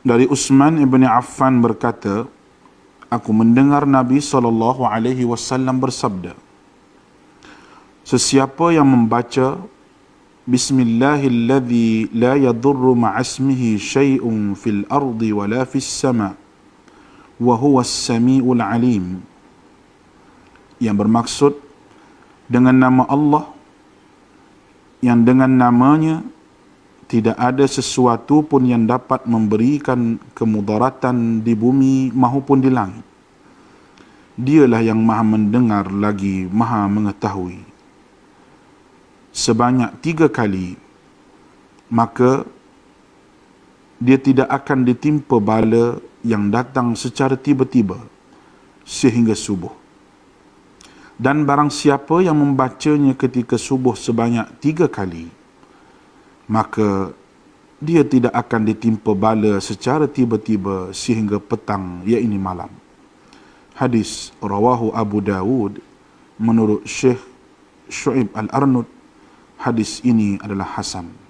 Dari Utsman ibn Affan berkata, aku mendengar Nabi SAW bersabda, sesiapa yang membaca Bismillahilladzi la yadurru ma'asmihi syai'un fil ardi wala fis sama' wa huwas sami'ul alim, yang bermaksud dengan nama Allah yang dengan namanya tidak ada sesuatu pun yang dapat memberikan kemudaratan di bumi maupun di langit. Dialah yang maha mendengar lagi maha mengetahui. Sebanyak 3 kali, maka dia tidak akan ditimpa bala yang datang secara tiba-tiba sehingga subuh. Dan barang siapa yang membacanya ketika subuh sebanyak 3 kali, maka dia tidak akan ditimpa bala secara tiba-tiba sehingga petang, iaitu malam. Hadis rawahu Abu Dawud menurut Syekh Syu'ib Al-Arnud. Hadis ini adalah hasan.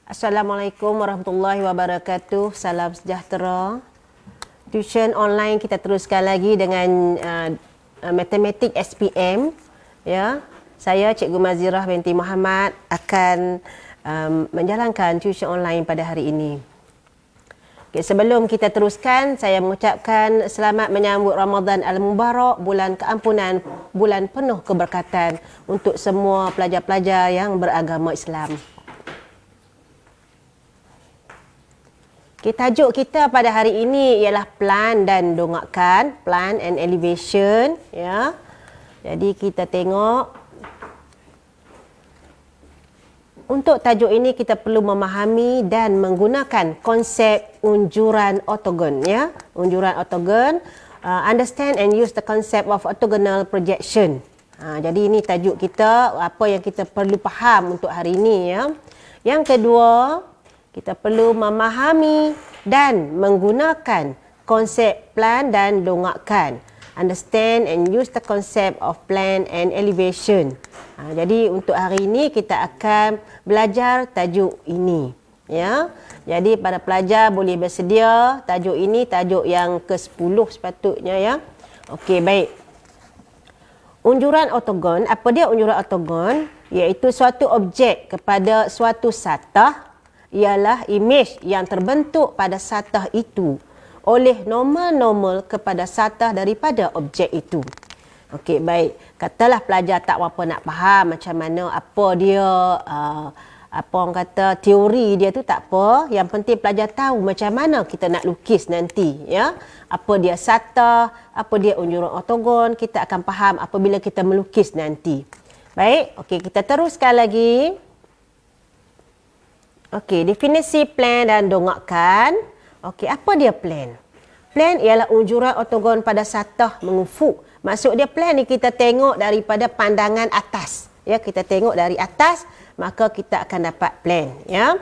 Assalamualaikum warahmatullahi wabarakatuh. Salam sejahtera. Tuition online kita teruskan lagi dengan matematik SPM. Ya, saya Cikgu Mazirah binti Muhammad akan menjalankan tuition online pada hari ini. Okay, sebelum kita teruskan, saya mengucapkan selamat menyambut Ramadan Al-Mubarak, bulan keampunan, bulan penuh keberkatan untuk semua pelajar-pelajar yang beragama Islam. Okay, tajuk kita pada hari ini ialah plan dan dongakkan, plan and elevation, ya. Jadi kita tengok, untuk tajuk ini kita perlu memahami dan menggunakan konsep unjuran ortogon, ya. Unjuran ortogon, understand and use the concept of orthogonal projection. Jadi ini tajuk kita, apa yang kita perlu faham untuk hari ini, ya. Yang kedua, kita perlu memahami dan menggunakan konsep plan dan dongakkan. Understand and use the concept of plan and elevation. Jadi untuk hari ini kita akan belajar tajuk ini. Ya. Jadi para pelajar boleh bersedia, tajuk ini tajuk yang ke-10 sepatutnya, ya. Okey, baik. Unjuran ortogon, apa dia unjuran ortogon? Iaitu suatu objek kepada suatu satah ialah imej yang terbentuk pada satah itu oleh normal-normal kepada satah daripada objek itu. Okey, baik. Katalah pelajar tak berapa nak faham macam mana apa dia, apa orang kata, teori dia tu tak apa. Yang penting pelajar tahu macam mana kita nak lukis nanti, ya. Apa dia satah, apa dia unjuran ortogon, kita akan faham apabila kita melukis nanti. Baik, okey, kita teruskan lagi. Okey, definisi plan dan dongakkan. Okey, apa dia plan? Plan ialah unjuran ortogon pada satah mengufuk. Maksud dia plan ni kita tengok daripada pandangan atas. ya, kita tengok dari atas, maka kita akan dapat plan, ya.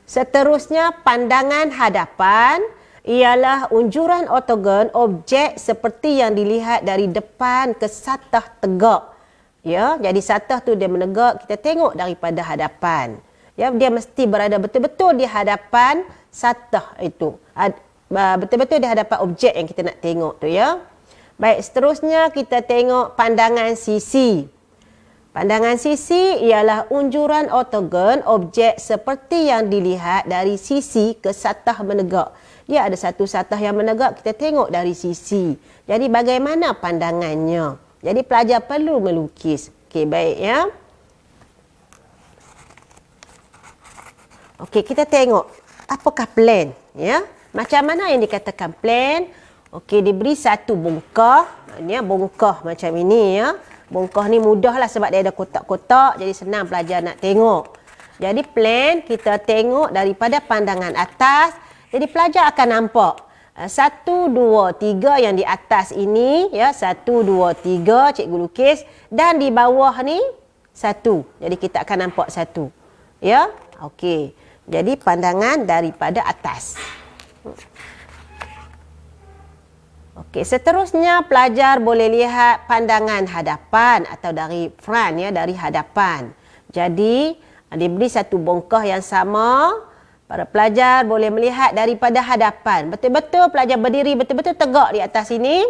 Seterusnya, pandangan hadapan ialah unjuran ortogon objek seperti yang dilihat dari depan ke satah tegak. Ya, jadi satah tu dia menegak, kita tengok daripada hadapan. Ya, dia mesti berada betul-betul di hadapan satah itu. Betul-betul di hadapan objek yang kita nak tengok tu, ya. Baik, seterusnya kita tengok pandangan sisi. Pandangan sisi ialah unjuran ortogon objek seperti yang dilihat dari sisi ke satah menegak. Dia ada satu satah yang menegak, kita tengok dari sisi. Jadi bagaimana pandangannya? Jadi pelajar perlu melukis. Okey, baik, ya. Okey, kita tengok apakah plan, ya. Macam mana yang dikatakan plan? Okey, diberi satu bongkah. Ini bongkah macam ini, ya. Bongkah ni mudahlah sebab dia ada kotak-kotak, jadi senang pelajar nak tengok. Jadi plan kita tengok daripada pandangan atas. Jadi pelajar akan nampak 1, 2, 3 yang di atas ini, ya, 1, 2, 3 cikgu lukis, dan di bawah ni 1. Jadi kita akan nampak 1. Ya. Okey. Jadi pandangan daripada atas. Okey, seterusnya pelajar boleh lihat pandangan hadapan atau dari front, ya, dari hadapan. Jadi diberi satu bongkah yang sama, para pelajar boleh melihat daripada hadapan. Betul-betul pelajar berdiri betul-betul tegak di atas ini.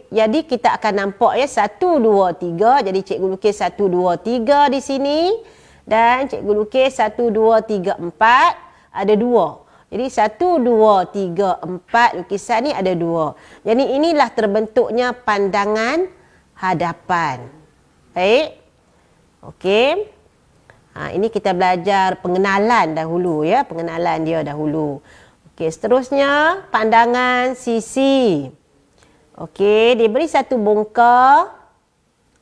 Jadi kita akan nampak, ya, 1, 2, 3. Jadi cikgu lukis 1, 2, 3 di sini, dan cikgu lukis 1, 2, 3, 4. Ada 2. Jadi 1, 2, 3, 4 lukisan ni ada 2. Jadi inilah terbentuknya pandangan hadapan. Baik. Okey. Ini kita belajar pengenalan dahulu, ya, pengenalan dia dahulu. Okey, seterusnya pandangan sisi. Okey, diberi satu bongkah.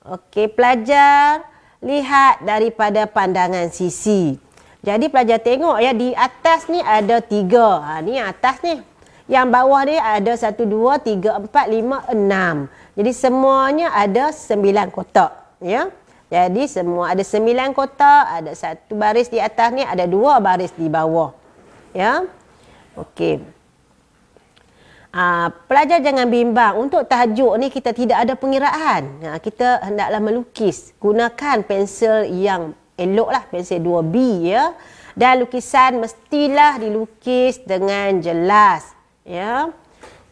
Okey, pelajar lihat daripada pandangan sisi. Jadi pelajar tengok, ya, di atas ni ada 3. Ni yang atas ni. Yang bawah ni ada 1, 2, 3, 4, 5, 6. Jadi semuanya ada 9 kotak, ya. Jadi semua ada 9 kotak, ada 1 baris di atas ni, ada 2 baris di bawah. Ya. Okey. Pelajar jangan bimbang. Untuk tajuk ni kita tidak ada pengiraan. Kita hendaklah melukis. Gunakan pensel yang eloklah, pensel 2B, ya. Dan lukisan mestilah dilukis dengan jelas, ya.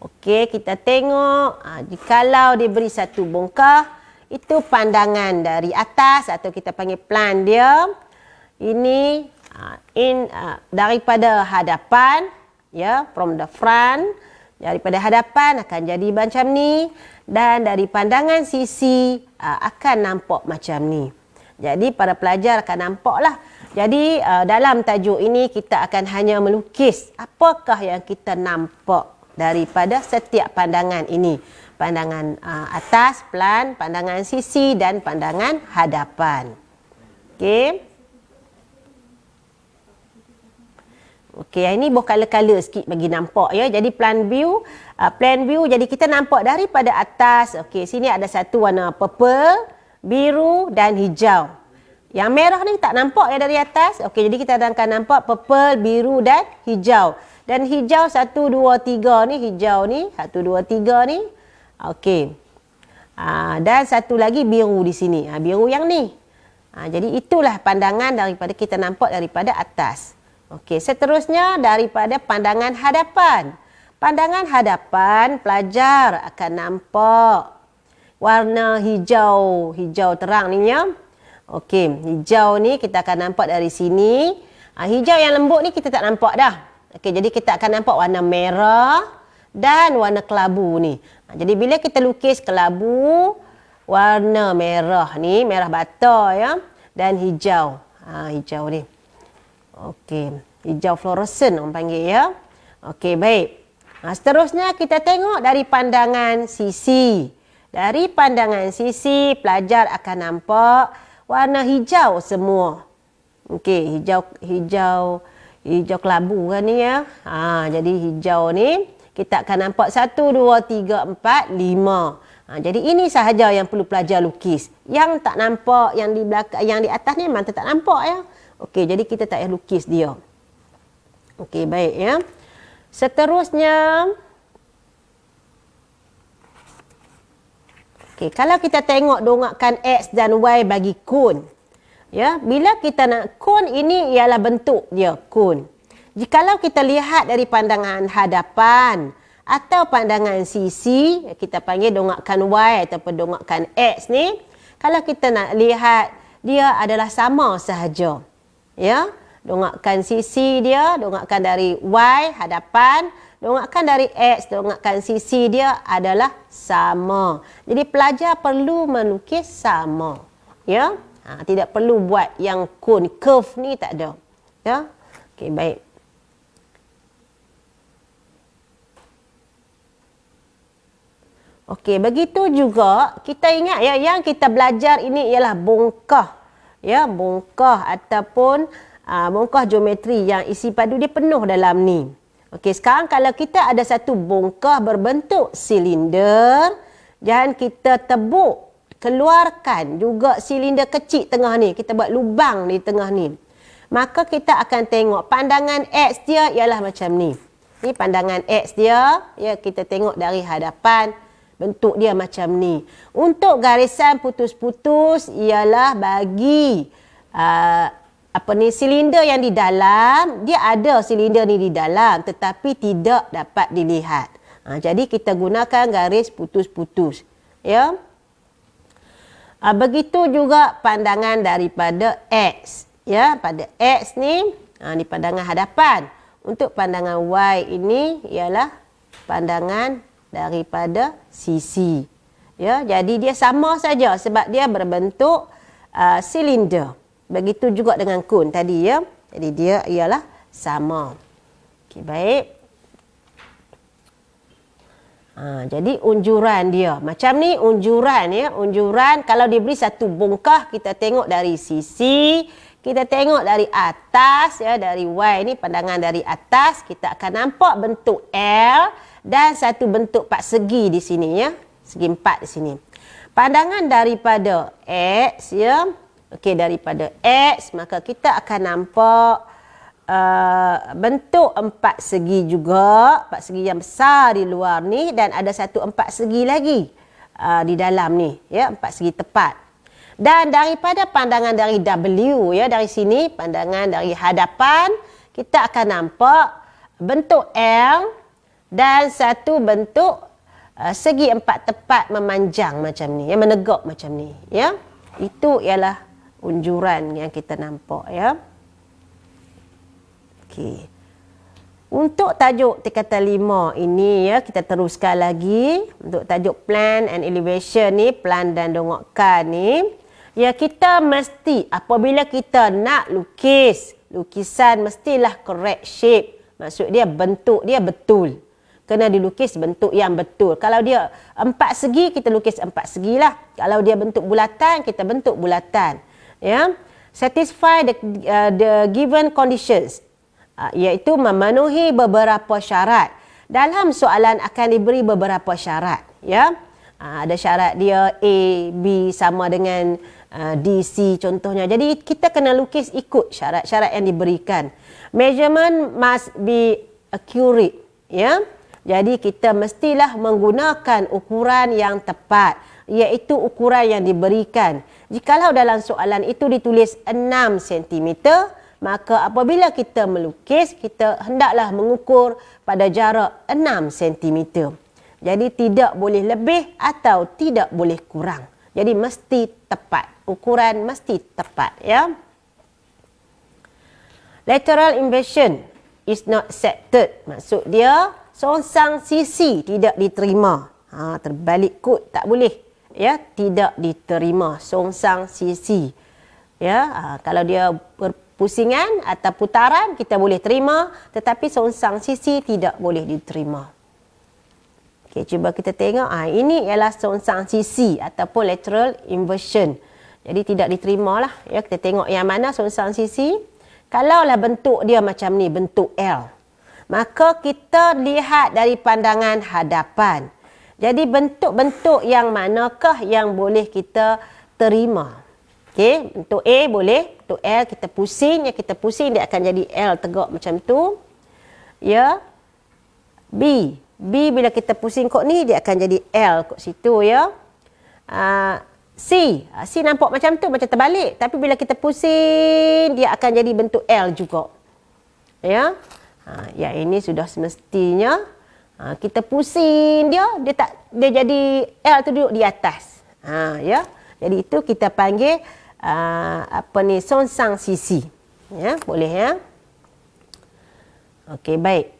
Okey, kita tengok, jikalau diberi satu bongkah, itu pandangan dari atas atau kita panggil plan dia. Ini daripada hadapan, ya, from the front. Daripada hadapan akan jadi macam ni, dan dari pandangan sisi akan nampak macam ni. Jadi para pelajar akan nampaklah. Jadi dalam tajuk ini kita akan hanya melukis apakah yang kita nampak daripada setiap pandangan ini. Pandangan atas, plan, pandangan sisi dan pandangan hadapan. Okey. Okey, ini buat color-color sikit bagi nampak, ya. Jadi plan view jadi kita nampak daripada atas. Okey, sini ada satu warna purple, biru dan hijau. Yang merah ni tak nampak, ya, dari atas. Okey, jadi kita akan nampak purple, biru dan hijau. Dan hijau 1, 2, 3 ni, hijau ni 1, 2, 3 ni. Okey. Dan satu lagi biru di sini. Biru yang ni. Jadi itulah pandangan daripada kita nampak daripada atas. Okey, seterusnya daripada pandangan hadapan. Pandangan hadapan pelajar akan nampak warna hijau, hijau terang ni, ya. Okey, hijau ni kita akan nampak dari sini. Hijau yang lembut ni kita tak nampak dah. Okey, jadi kita akan nampak warna merah dan warna kelabu ni. Jadi bila kita lukis kelabu, warna merah ni, merah bata, ya, dan hijau. Hijau ni. Okey, hijau fluorescent orang panggil, ya. Okey, baik. Seterusnya kita tengok dari pandangan sisi. Dari pandangan sisi, pelajar akan nampak warna hijau semua. Okey, hijau kelabu kan ni, ya. Jadi hijau ni kita akan nampak 1, 2, 3, 4, 5. Jadi ini sahaja yang perlu pelajar lukis. Yang tak nampak, yang di belakang, yang di atas ni memang tak nampak ya. Okey, jadi kita tak payah lukis dia. Okey, baik ya. Seterusnya, okey, kalau kita tengok dongakkan X dan Y bagi kun. Ya, bila kita nak kun, ini ialah bentuk dia, kun. Jikalau kita lihat dari pandangan hadapan atau pandangan sisi, kita panggil dongakkan Y ataupun dongakkan X ni, kalau kita nak lihat, dia adalah sama sahaja. Ya, dongakkan sisi dia, dongakkan dari Y hadapan, dongakkan dari X, dongakkan sisi dia adalah sama. Jadi pelajar perlu melukis sama. Ya, tidak perlu buat yang kun, curve ni tak ada. Ya, okey, baik. Okey, begitu juga kita ingat ya, yang kita belajar ini ialah bongkah. Ya, bongkah ataupun bongkah geometri yang isi padu dia penuh dalam ni. Okey, sekarang kalau kita ada satu bongkah berbentuk silinder dan kita tebuk, keluarkan juga silinder kecil tengah ni, kita buat lubang di tengah ni. Maka kita akan tengok pandangan X dia ialah macam ni. Ni pandangan X dia, ya, kita tengok dari hadapan. Bentuk dia macam ni. Untuk garisan putus-putus ialah bagi silinder yang di dalam, dia ada silinder ni di dalam tetapi tidak dapat dilihat. Jadi kita gunakan garis putus-putus. Ya. Begitu juga pandangan daripada X. Ya, pada X ni di pandangan hadapan. Untuk pandangan Y ini ialah pandangan daripada sisi. Ya, jadi dia sama saja sebab dia berbentuk silinder. Begitu juga dengan kun tadi ya. Jadi dia ialah sama. Okey, baik. Jadi unjuran dia. Macam ni unjuran ya. Unjuran kalau diberi satu bongkah, kita tengok dari sisi, kita tengok dari atas ya, dari Y ni pandangan dari atas, kita akan nampak bentuk L dan satu bentuk persegi di sini ya. Segi 4 di sini. Pandangan daripada X ya. Okey, daripada X maka kita akan nampak bentuk 4 segi juga, 4 segi yang besar di luar ni dan ada satu 4 segi lagi di dalam ni ya, 4 segi tepat. Dan daripada pandangan dari W ya, dari sini pandangan dari hadapan, kita akan nampak bentuk L dan satu bentuk segi 4 tepat memanjang macam ni, yang menegak macam ni ya. Itu ialah unjuran yang kita nampak ya. Okey. Untuk tajuk tingkatan 5 ini ya, kita teruskan lagi. Untuk tajuk plan and elevation ni, plan dan dongakkan ni, ya, kita mesti apabila kita nak lukis, lukisan mestilah correct shape. Maksud dia bentuk dia betul. Kena dilukis bentuk yang betul. Kalau dia 4 segi, kita lukis 4 segi lah. Kalau dia bentuk bulatan, kita bentuk bulatan. Ya. Satisfy the given conditions. Iaitu memenuhi beberapa syarat. Dalam soalan akan diberi beberapa syarat. Ya. Ada syarat dia A, B sama dengan D, C contohnya. Jadi kita kena lukis ikut syarat-syarat yang diberikan. Measurement must be accurate. Ya. Jadi kita mestilah menggunakan ukuran yang tepat, iaitu ukuran yang diberikan. Jikalau dalam soalan itu ditulis 6 cm, maka apabila kita melukis, kita hendaklah mengukur pada jarak 6 cm. Jadi tidak boleh lebih atau tidak boleh kurang. Jadi mesti tepat. Ukuran mesti tepat ya. Lateral inversion is not accepted. Maksud dia songsang sisi tidak diterima. Terbalik kod tak boleh. Ya, tidak diterima songsang sisi. Ya, kalau dia berpusingan atau putaran kita boleh terima, tetapi songsang sisi tidak boleh diterima. Okey, cuba kita tengok. Ini ialah songsang sisi ataupun lateral inversion. Jadi tidak diterima lah. Ya, kita tengok yang mana songsang sisi. Kalaulah bentuk dia macam ni, bentuk L, maka kita lihat dari pandangan hadapan. Jadi bentuk-bentuk yang manakah yang boleh kita terima? Okey, bentuk A boleh, bentuk L kita pusing dia akan jadi L tegak macam tu. Ya. B bila kita pusing kot ni dia akan jadi L kot situ ya. C nampak macam tu, macam terbalik, tapi bila kita pusing dia akan jadi bentuk L juga. Ya. Yang ini sudah semestinya kita pusing dia jadi L tu duduk di atas. Ya. Jadi itu kita panggil songsang sisi. Ya, boleh ya. Okey, baik.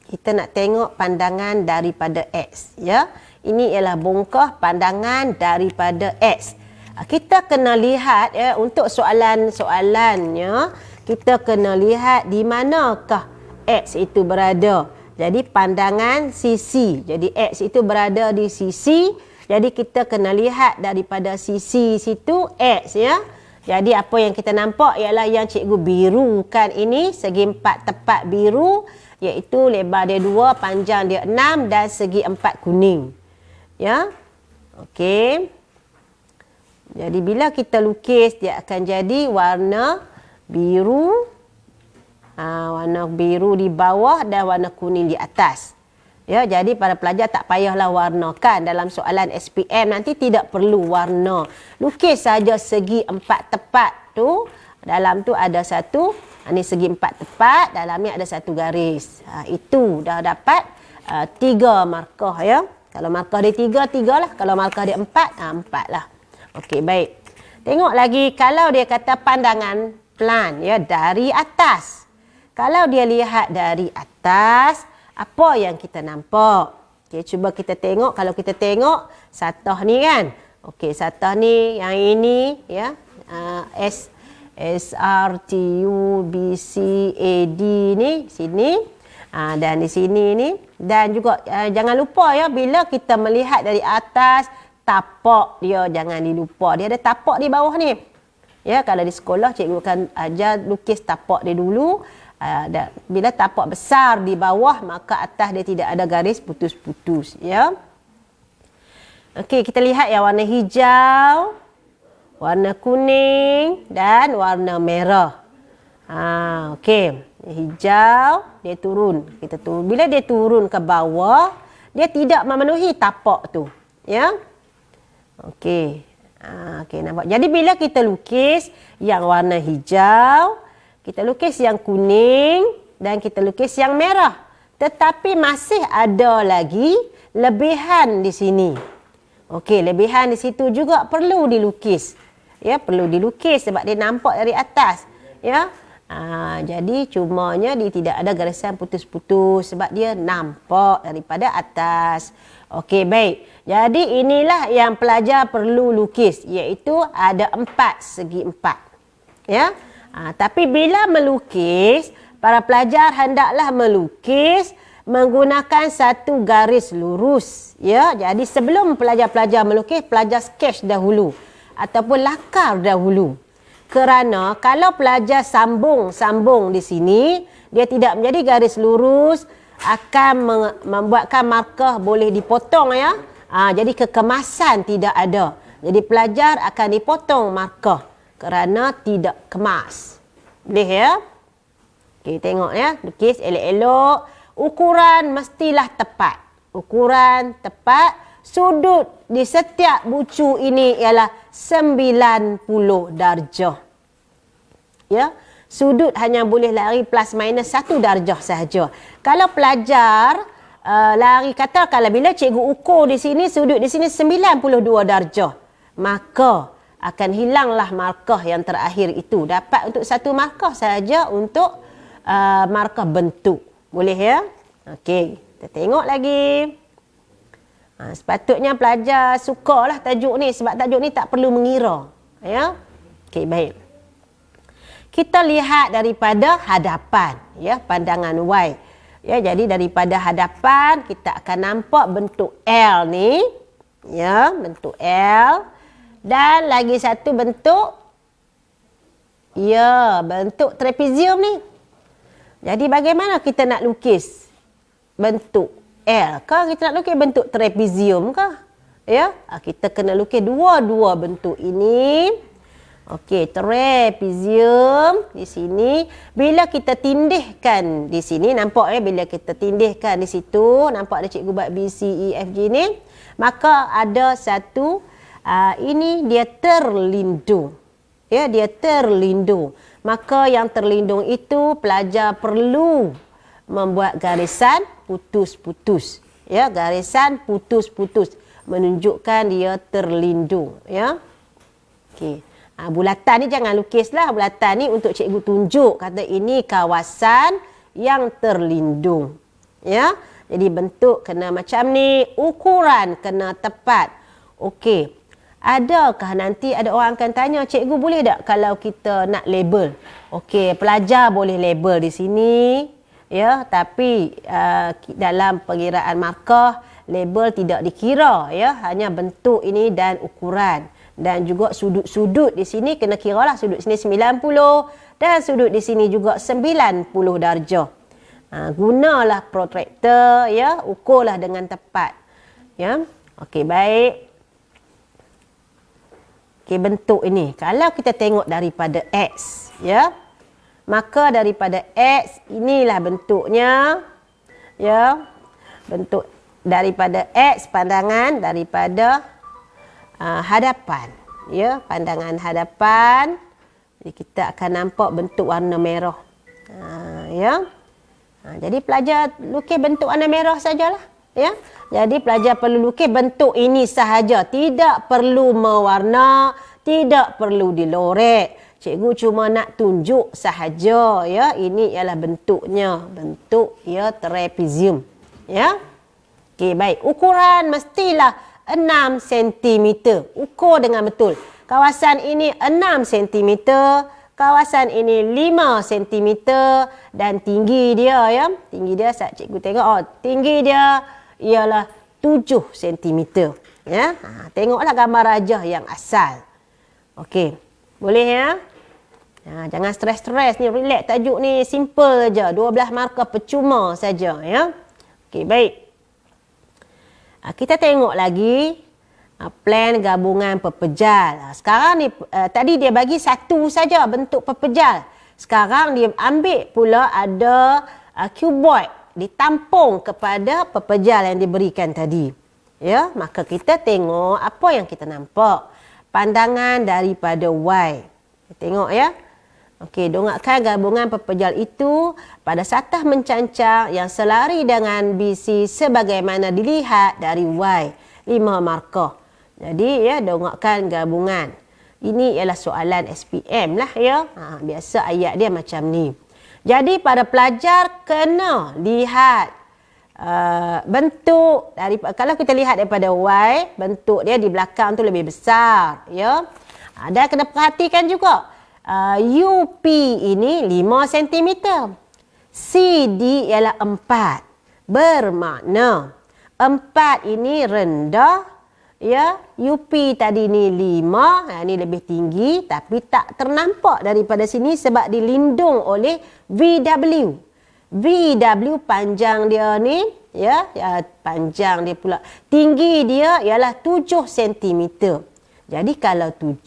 Kita nak tengok pandangan daripada X, ya. Ini ialah bongkah pandangan daripada X. Kita kena lihat ya, untuk soalannya kita kena lihat di manakah X itu berada. Jadi pandangan sisi. Jadi X itu berada di sisi. Jadi kita kena lihat daripada sisi situ X ya. Jadi apa yang kita nampak ialah yang cikgu birukan ini, segi 4 tepat biru, iaitu lebar dia 2, panjang dia 6 dan segi 4 kuning. Ya. Okey. Jadi bila kita lukis dia akan jadi warna biru. Warna biru di bawah dan warna kuning di atas. Ya, jadi para pelajar tak payahlah warnakan dalam soalan SPM, nanti tidak perlu warna. Lukis saja segi 4 tepat tu. Dalam tu ada satu, ini segi 4 tepat, dalam ni ada satu garis. Itu dah dapat 3 markah ya. Kalau markah dia 3 lah. Kalau markah dia 4 lah. Okey, baik. Tengok lagi kalau dia kata pandangan plan ya dari atas. Kalau dia lihat dari atas, apa yang kita nampak? Okey, cuba kita tengok. Kalau kita tengok satah ni kan. Okey, satah ni yang ini ya. S R T U B C A D ni sini. Dan di sini ni, dan juga jangan lupa ya, bila kita melihat dari atas, tapak dia jangan dilupa. Dia ada tapak di bawah ni. Ya, kalau di sekolah cikgu akan ajar lukis tapak dia dulu. Bila tapak besar di bawah, maka atas dia tidak ada garis putus-putus ya. Okey, kita lihat yang warna hijau, warna kuning dan warna merah. Okey, hijau dia turun. Kita turun. Bila dia turun ke bawah, dia tidak memenuhi tapak tu, ya. Okey. Okey, nampak. Jadi bila kita lukis yang warna hijau, kita lukis yang kuning dan kita lukis yang merah. Tetapi masih ada lagi lebihan di sini. Okey, lebihan di situ juga perlu dilukis. Ya, perlu dilukis sebab dia nampak dari atas. Ya. Jadi cumanya dia tidak ada garisan putus-putus sebab dia nampak daripada atas. Okey, baik. Jadi inilah yang pelajar perlu lukis, iaitu ada 4 segi 4. Ya. Tapi bila melukis, para pelajar hendaklah melukis menggunakan satu garis lurus. Ya, jadi sebelum pelajar-pelajar melukis, pelajar sketch dahulu ataupun lakar dahulu. Kerana kalau pelajar sambung di sini, dia tidak menjadi garis lurus, akan membuatkan markah boleh dipotong ya. Jadi kekemasan tidak ada. Jadi pelajar akan dipotong markah kerana tidak kemas. Boleh ya? Okey, tengok ya. Lukis elok-elok. Ukuran mestilah tepat. Ukuran tepat. Sudut di setiap bucu ini ialah 90 darjah. Ya. Sudut hanya boleh lari plus minus 1 darjah sahaja. Kalau pelajar lari, katakanlah bila cikgu ukur di sini, sudut di sini 92 darjah. Maka akan hilanglah markah yang terakhir itu. Dapat untuk satu markah sahaja untuk markah bentuk. Boleh ya? Okey, kita tengok lagi. Sepatutnya pelajar sukalah tajuk ni sebab tajuk ni tak perlu mengira. Ya? Okey, baik. Kita lihat daripada hadapan, ya, pandangan Y. Ya, jadi daripada hadapan kita akan nampak bentuk L ni. Ya, bentuk L. Dan lagi satu bentuk Ya, bentuk trapezium ni. Jadi bagaimana kita nak lukis bentuk L kah? Kita nak lukis bentuk trapezium kah? Ya, kita kena lukis dua-dua bentuk ini. Okey, trapezium di sini. Bila kita tindihkan di sini, nampak ya, bila kita tindihkan di situ, nampak ada cikgu buat B, C, E, F, G ni. Maka ada satu, ini dia terlindung. Ya, dia terlindung. Maka yang terlindung itu pelajar perlu membuat garisan putus-putus. Ya, garisan putus-putus menunjukkan dia terlindung. Ya, okey. Bulatan ni jangan lukislah. Bulatan ni untuk cikgu tunjuk kata ini kawasan yang terlindung. Ya. Jadi bentuk kena macam ni, ukuran kena tepat. Okey. Adakah nanti ada orang akan tanya, cikgu boleh tak kalau kita nak label? Okey, pelajar boleh label di sini. Ya, tapi dalam pengiraan markah label tidak dikira, ya, hanya bentuk ini dan ukuran. Dan juga sudut-sudut di sini kena kira lah. Sudut sini 90 dan sudut di sini juga 90 darjah. Gunalah protractor, ya, ukurlah dengan tepat. Ya. Okey, baik. Okey, bentuk ini kalau kita tengok daripada X, ya, maka daripada X inilah bentuknya. Ya. Bentuk daripada X, pandangan daripada hadapan, ya, pandangan hadapan. Jadi kita akan nampak bentuk warna merah. Ya. Jadi pelajar lukis bentuk warna merah sajalah, ya. Jadi pelajar perlu lukis bentuk ini sahaja, tidak perlu mewarna, tidak perlu dilorek. Cikgu cuma nak tunjuk sahaja, ya. Ini ialah bentuknya, bentuk, ya, trapezium, ya. Okey, baik. Ukuran mestilah 6 cm. Ukur dengan betul. Kawasan ini 6 cm, kawasan ini 5 cm dan tinggi dia, ya. Tinggi dia saat cikgu tengok, tinggi dia ialah 7 cm. Ya. Tengoklah gambar rajah yang asal. Okey. Boleh, ya? Jangan stres-stres ni, relax, tajuk ni simple saja. 12 markah percuma saja, ya. Okey, baik. Kita tengok lagi plan gabungan pepejal. Sekarang ni tadi dia bagi satu saja bentuk pepejal. Sekarang dia ambil pula ada cuboid ditampung kepada pepejal yang diberikan tadi. Ya, maka kita tengok apa yang kita nampak. Pandangan daripada Y. Tengok, ya. Okey, dongakkan gabungan pepejal itu pada satah mencancang yang selari dengan BC sebagaimana dilihat dari Y. 5 markah. Jadi, ya, dongakkan gabungan. Ini ialah soalan SPM lah, ya. Biasa ayat dia macam ni. Jadi, pada pelajar kena lihat bentuk dari, kalau kita lihat daripada Y, bentuk dia di belakang tu lebih besar, ya. Dan kena perhatikan juga UP ini 5 cm. CD ialah 4. Bermakna 4 ini rendah, ya. UP tadi ni 5, ni lebih tinggi tapi tak ternampak daripada sini sebab dilindung oleh VW. VW panjang dia ni, ya, panjang dia pula. Tinggi dia ialah 7 cm. Jadi kalau 7,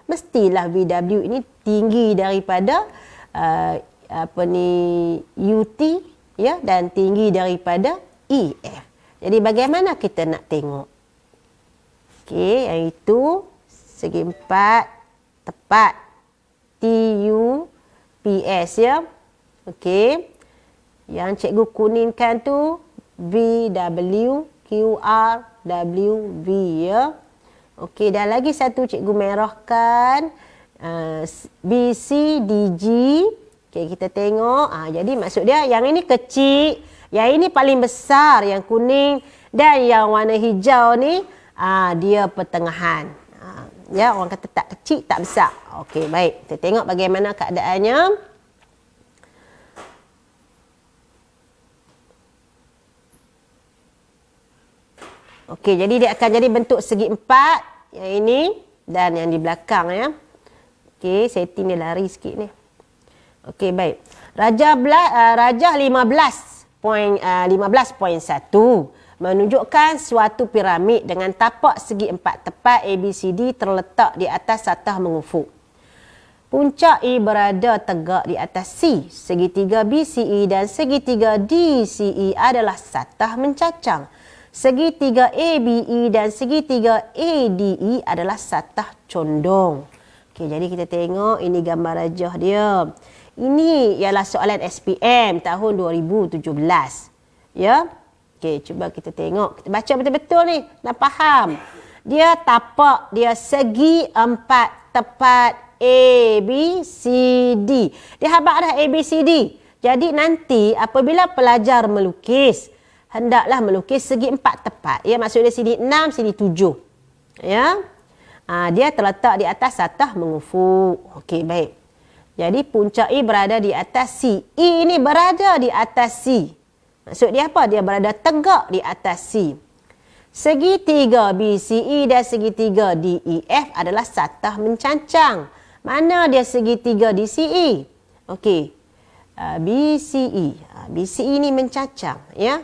mestilah VW ini tinggi daripada UT, ya, dan tinggi daripada EF. Jadi bagaimana kita nak tengok? Okey, yang itu segi 4 tepat. TUPS, ya. Okey. Yang cikgu kuningkan tu VW, QR, WV, ya. Okey, dan lagi satu cikgu merahkan BC, DG. Okey, kita tengok. Jadi maksud dia yang ini kecil, yang ini paling besar, yang kuning, dan yang warna hijau ni dia pertengahan. Ya, orang kata tak kecil, tak besar. Okey, baik. Kita tengok bagaimana keadaannya. Okey, jadi dia akan jadi bentuk segi 4 yang ini dan yang di belakang, ya. Okey, setting dia lari sikit ni. Okey, baik. Rajah 15.1 menunjukkan suatu piramid dengan tapak segi empat tepat ABCD terletak di atas satah mengufuk. Puncak E berada tegak di atas C. Segitiga BCE dan segitiga DCE adalah satah mencacang. Segitiga ABE dan segitiga ADE adalah satah condong. Okey, jadi kita tengok ini gambar rajah dia. Ini ialah soalan SPM tahun 2017. Ya. Okey, cuba kita tengok. Kita baca betul-betul ni, nak faham. Dia tapak dia segi empat tepat A, B, C, D. Dia habaq dah A, B, C, D. Jadi nanti apabila pelajar melukis, hendaklah melukis segi empat tepat. Ya, maksudnya sini 6, sini 7. Ya. Dia terletak di atas satah mengufuk. Okey, baik. Jadi puncak E berada di atas C. E ini berada di atas C. Maksud dia apa? Dia berada tegak di atas C. Segitiga BCE dan segitiga DEF adalah satah mencancang. Mana dia segitiga DCE? Okey. BCE. BCE ni mencacang, ya.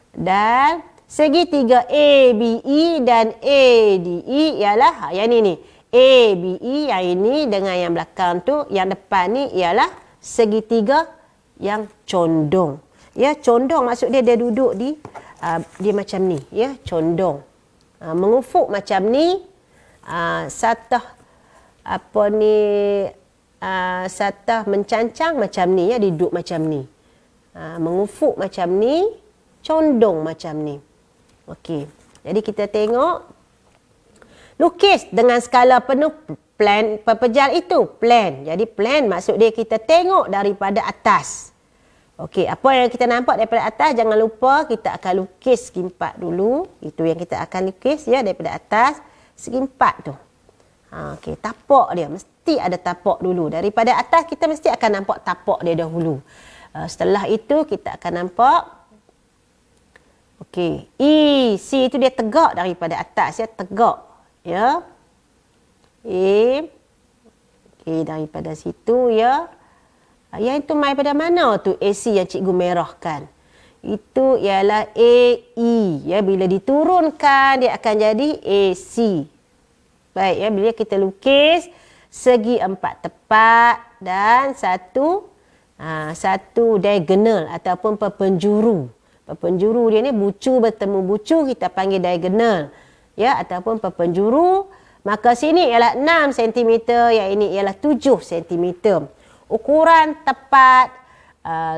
Dan segitiga ABE dan ADE ialah yang ni. ABE yang ini dengan yang belakang tu, yang depan ni ialah segitiga yang condong. Ya, condong maksud dia duduk di dia macam ni, ya, condong. Mengufuk macam ni, satah satah mencancang macam ni, ya, duduk macam ni. Mengufuk macam ni, condong macam ni. Okey. Jadi kita tengok lukis dengan skala penuh plan pepejal itu, plan. Jadi plan maksud dia kita tengok daripada atas. Okey, apa yang kita nampak daripada atas, jangan lupa kita akan lukis segi empat dulu. Itu yang kita akan lukis, ya, daripada atas segi empat tu. Okey, tapak dia mesti ada tapak dulu. Daripada atas kita mesti akan nampak tapak dia dahulu. Setelah itu kita akan nampak okey, E, C itu dia tegak daripada atas, ya, tegak, ya. Okey, daripada situ, ya. Yang itu mai pada mana tu AC yang cikgu merahkan? Itu ialah AE. Ya, bila diturunkan dia akan jadi AC. Baik, ya, bila kita lukis segi empat tepat dan satu diagonal ataupun perpenjuru. Perpenjuru dia ni bucu bertemu bucu, kita panggil diagonal. Ya, ataupun perpenjuru. Maka sini ialah 6 cm, yang ini ialah 7 cm. Ukuran tepat,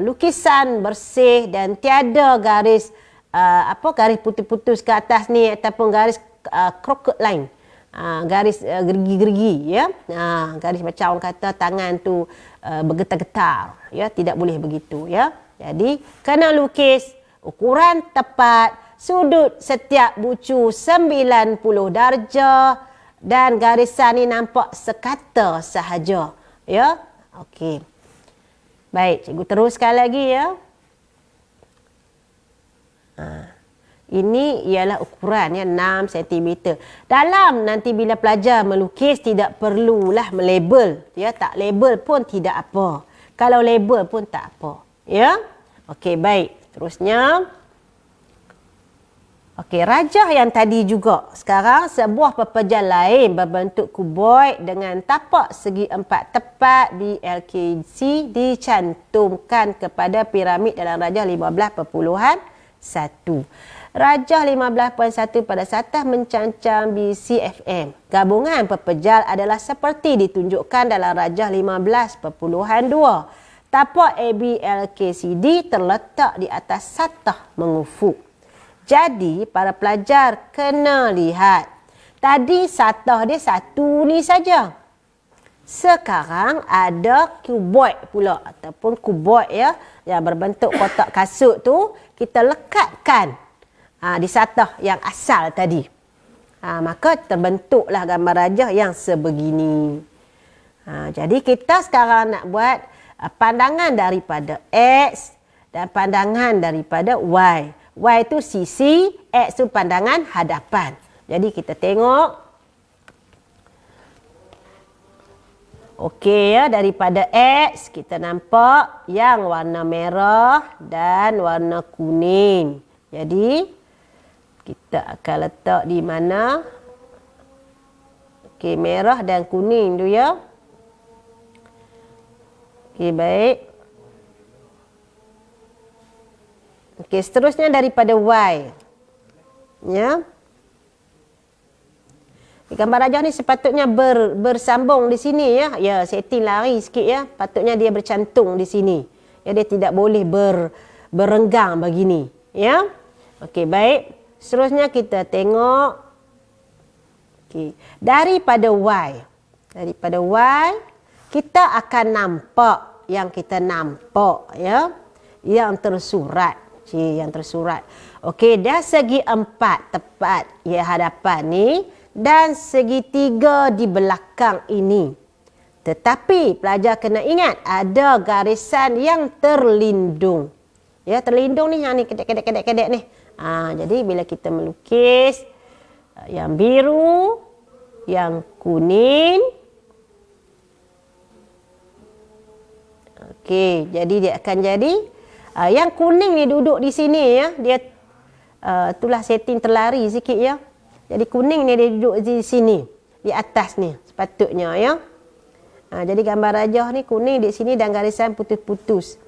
lukisan bersih dan tiada garis garis putus-putus ke atas ni ataupun garis crooked line. Garis gerigi-gerigi, ya. Garis macam orang kata tangan tu bergetar-getar, ya, tidak boleh begitu, ya. Jadi kena lukis ukuran tepat, sudut setiap bucu 90 darjah dan garisan ni nampak sekata sahaja, ya. Okey. Baik, cikgu teruskan lagi, ya. Ini ialah ukuran, ya, 6 cm. Dalam nanti bila pelajar melukis tidak perlulah melabel, ya, tak label pun tidak apa. Kalau label pun tak apa, ya. Okey, baik. Terusnya okey, rajah yang tadi juga. Sekarang sebuah pepejal lain berbentuk kuboid dengan tapak segi empat tepat BLKC dicantumkan kepada piramid dalam rajah 15.1. Rajah 15.1 pada satah mencacang BCFM. Gabungan pepejal adalah seperti ditunjukkan dalam rajah 15.2. Tapak ABLKCD terletak di atas satah mengufuk. Jadi, para pelajar kena lihat. Tadi satah dia satu ni saja. Sekarang ada kuboid pula ataupun kuboid, ya, yang berbentuk kotak kasut tu kita lekatkan di satah yang asal tadi. Maka terbentuklah gambar rajah yang sebegini. Jadi kita sekarang nak buat pandangan daripada X dan pandangan daripada Y. Y itu sisi, X itu pandangan hadapan. Jadi kita tengok. Okey ya, daripada X kita nampak yang warna merah dan warna kuning. Jadi kita akan letak di mana? Okey, merah dan kuning tu ya. Okey, baik. Okey, seterusnya daripada Y. Ya. Gambar rajah ni sepatutnya bersambung di sini ya. Ya, setting lari sikit ya. Patutnya dia bercantung di sini. Ya, dia tidak boleh berenggang begini, ya. Okey, baik. Seterusnya kita tengok okey, daripada Y. Daripada Y kita akan nampak yang kita nampak ya. Yang tersurat. Yang tersurat. Okey, dah segi 4 tepat ya hadapan ni. Dan segitiga di belakang ini. Tetapi pelajar kena ingat ada garisan yang terlindung. Ya, terlindung ni yang ni kedek-kedek ni. Jadi bila kita melukis yang biru, yang kuning. Okey, jadi dia akan jadi yang kuning ni duduk di sini ya. Dia itulah setting terlari sikit ya. Jadi kuning ni dia duduk di sini, di atas ni sepatutnya ya. Jadi gambar rajah ni kuning di sini dan garisan putus-putus.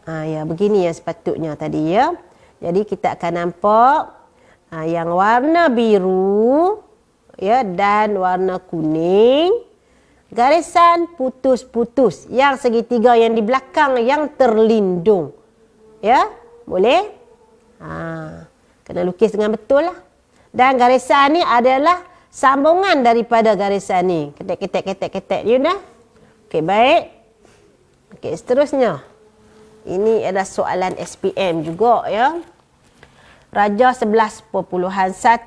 Ya begini yang sepatutnya tadi ya. Jadi kita akan nampak yang warna biru ya dan warna kuning. Garisan putus-putus yang segitiga yang di belakang yang terlindung. Ya, boleh? Kena lukis dengan betul lah. Dan garisan ni adalah sambungan daripada garisan ni. Ketek. You dah? Okey, baik. Okey, seterusnya. Ini adalah soalan SPM juga ya. Rajah 11.1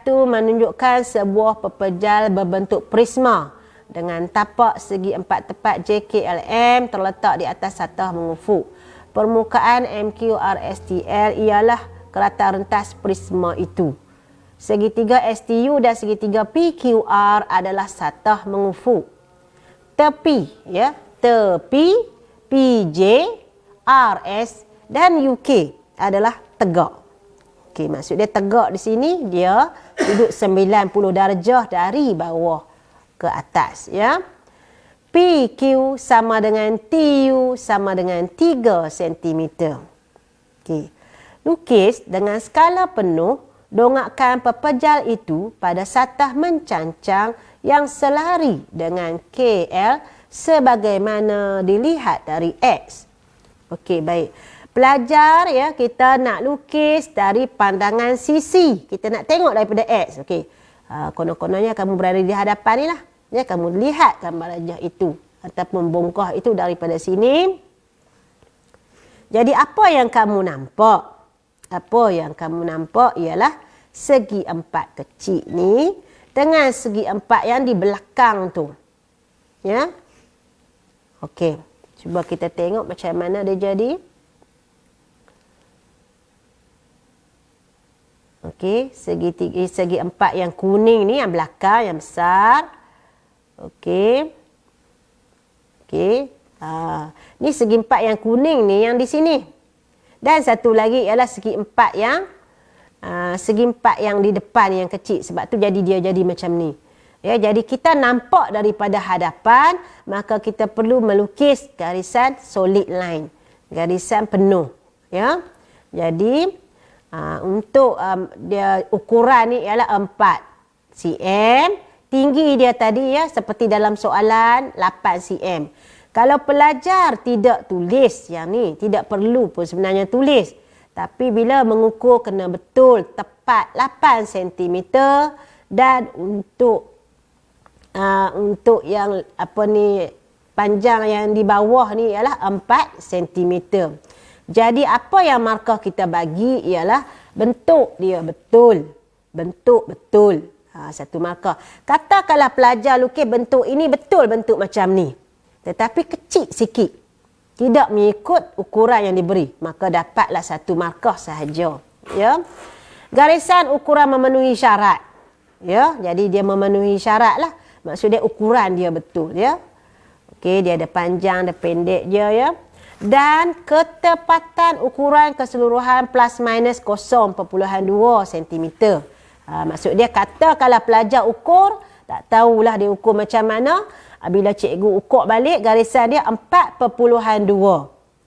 menunjukkan sebuah pepejal berbentuk prisma dengan tapak segi 4 tepat JKLM terletak di atas satah mengufuk. Permukaan MQRSTL ialah kerata rentas prisma itu. Segitiga STU dan segitiga PQR adalah satah mengufuk. Tepi ya, tepi PJ, RS dan UK adalah tegak. Okey, maksud dia tegak di sini dia duduk 90 darjah dari bawah ke atas ya. PQ sama dengan TU sama dengan 3 cm. Okey. Lukis dengan skala penuh, dongakkan pepejal itu pada satah mencancang yang selari dengan KL sebagaimana dilihat dari X. Okey, baik. Pelajar ya, kita nak lukis dari pandangan sisi. Kita nak tengok daripada X. Okey. Konon-kononnya kamu berada di hadapan ni lah. Ya, kamu lihat gambar rajah itu ataupun bongkah itu daripada sini. Jadi apa yang kamu nampak? Apa yang kamu nampak ialah segi 4 kecil ni dengan segi 4 yang di belakang tu. Ya. Okey. Cuba kita tengok macam mana dia jadi. Okey. Segi 4 yang kuning ni yang belakang, yang besar. Okey. Okey. Ni segi 4 yang kuning ni yang di sini. Dan satu lagi ialah segi 4 yang di depan yang kecil. Sebab tu jadi dia jadi macam ni. Ya, jadi kita nampak daripada hadapan, maka kita perlu melukis garisan solid line. Garisan penuh. Ya. Jadi untuk dia ukuran ni ialah 4 cm. Tinggi dia tadi ya seperti dalam soalan 8 cm. Kalau pelajar tidak tulis yang ni, tidak perlu pun sebenarnya tulis. Tapi bila mengukur kena betul tepat 8 cm dan untuk yang panjang yang di bawah ni ialah 4 cm. Jadi apa yang markah kita bagi ialah bentuk dia betul. Bentuk betul. Satu markah. Katakanlah pelajar lukis bentuk ini betul bentuk macam ni. Tetapi kecil sikit. Tidak mengikut ukuran yang diberi. Maka dapatlah satu markah sahaja. Ya. Garisan ukuran memenuhi syarat. Ya. Jadi dia memenuhi syarat lah. Maksud dia ukuran dia betul, ya. Okey, dia ada panjang, ada pendek je, ya. Dan ketepatan ukuran keseluruhan plus minus 0.2 cm. Maksud dia kata kalau pelajar ukur, tak tahulah dia ukur macam mana. Bila cikgu ukur balik, garisan dia 4.2.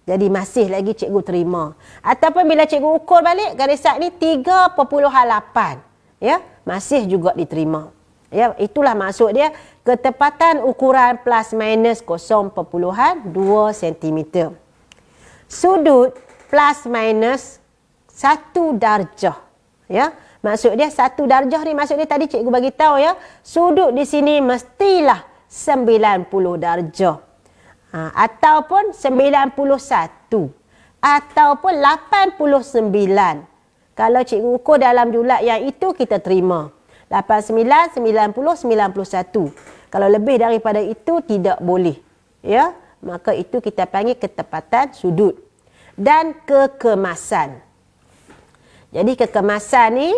Jadi masih lagi cikgu terima. Ataupun bila cikgu ukur balik, garisan ni 3.8. Ya, masih juga diterima. Ya, itulah maksud dia ketepatan ukuran plus minus 0.2 cm. Sudut plus minus 1 darjah. Ya, maksud dia 1 darjah ni maksud dia tadi cikgu bagi tahu, ya. Sudut di sini mestilah 90 darjah. Ataupun 91 ataupun 89. Kalau cikgu ukur dalam julat yang itu kita terima. 89, 90, 91. Kalau lebih daripada itu tidak boleh. Ya, maka itu kita panggil ketepatan sudut. Dan kekemasan. Jadi kekemasan ni